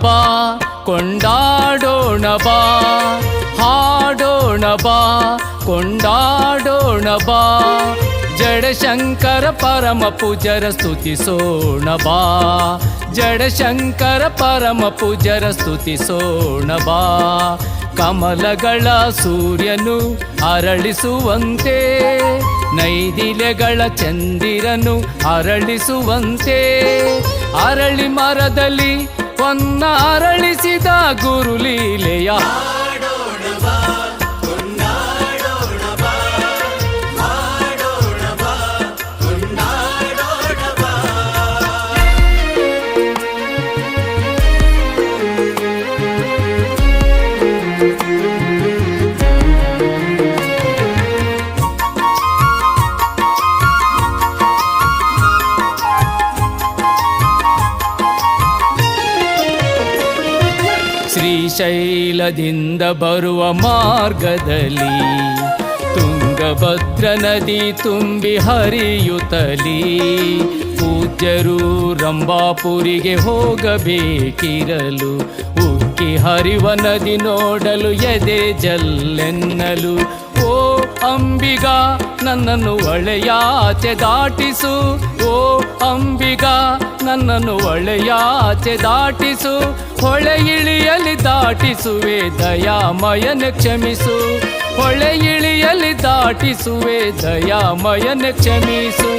ಬಾ ಕೊಂಡಾಡೋಣ ಬಾ, ಹಾಡೋಣ ಬಾ ಕೊಂಡಾಡೋಣ ಬಾ, ಜಡಶಂಕರ ಪರಮ ಪೂಜರ ಸ್ತುತಿಸೋಣ ಬಾ, ಜಡಶಂಕರ ಪರಮ ಪೂಜರ ಸ್ತುತಿಸೋಣ ಬಾ. ಕಮಲಗಳ ಸೂರ್ಯನು ಅರಳಿಸುವಂತೆ, ನೈದಿಲೆಗಳ ಚಂದಿರನು ಅರಳಿಸುವಂತೆ, ಅರಳಿ ಮರದಲ್ಲಿ ಹೊನ್ನ ಅರಳಿಸಿದ ಗುರುಲೀಲೆಯ ಶ್ರೀಶೈಲದಿಂದ ಬರುವ ಮಾರ್ಗದಲ್ಲಿ ತುಂಗಭದ್ರ ನದಿ ತುಂಬಿ ಹರಿಯುತ್ತಲಿ, ಪೂಜ್ಯರು ರಂಭಾಪುರಿಗೆ ಹೋಗಬೇಕಿರಲು, ಉಕ್ಕಿ ಹರಿವ ನದಿ ನೋಡಲು ಎದೆ ಜಲ್ಲೆನ್ನಲು, ಓ ಅಂಬಿಗ ನನ್ನನ್ನು ಹೊಳೆಯಾಚೆ ದಾಟಿಸು, ಓ ಅಂಬಿಗ ನನ್ನನ್ನು ಹೊಳೆಯಾಚೆ ದಾಟಿಸು, ಹೊಳೆ ಇಳಿಯಲಿ ದಾಟಿಸುವೆ ದಯಾಮಯನ ಕ್ಷಮಿಸು, ಹೊಳೆ ಇಳಿಯಲಿ ದಾಟಿಸುವೆ ದಯಾಮಯನ ಕ್ಷಮಿಸು.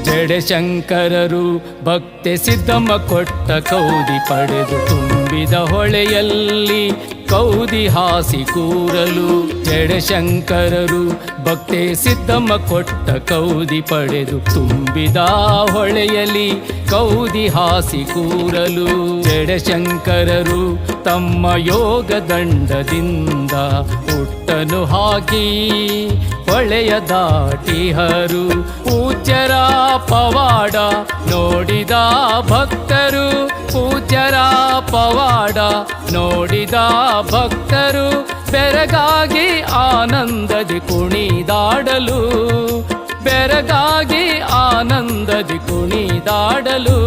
ಜಡಶಂಕರರು ಭಕ್ತೆ ಸಿದ್ದಮ್ಮ ಕೊಟ್ಟ ಕೌದಿ ಪಡೆದು ತುಂಬಿದ ಹೊಳೆಯಲ್ಲಿ ಕೌದಿ ಹಾಸಿ ಕೂರಲು, ಜಡಶಂಕರರು ಭಕ್ತೆ ಸಿದ್ದಮ್ಮ ಕೊಟ್ಟ ಕೌದಿ ಪಡೆದು ತುಂಬಿದ ಹೊಳೆಯಲ್ಲಿ ಕೌದಿ ಹಾಸಿ ಕೂರಲು, ಜಡಶಂಕರರು ತಮ್ಮ ಯೋಗ ದಂಡದಿಂದ ಹುಟ್ಟನು ಹಾಕಿ ಹೊಳೆಯ ದಾಟಿಹರು, ಪೂಜ್ಯರ ಪವಾಡ ನೋಡಿದ ಭಕ್ತರು, ಪೂಜ್ಯರ ಪವಾಡ ನೋಡಿದ ಭಕ್ತರು, ಬೆರಗಾಗಿ ಆನಂದದಿ ಕುಣಿದಾಡಲು, ಬೆರಗಾಗಿ ಆನಂದದಿ ಕುಣಿದಾಡಲು.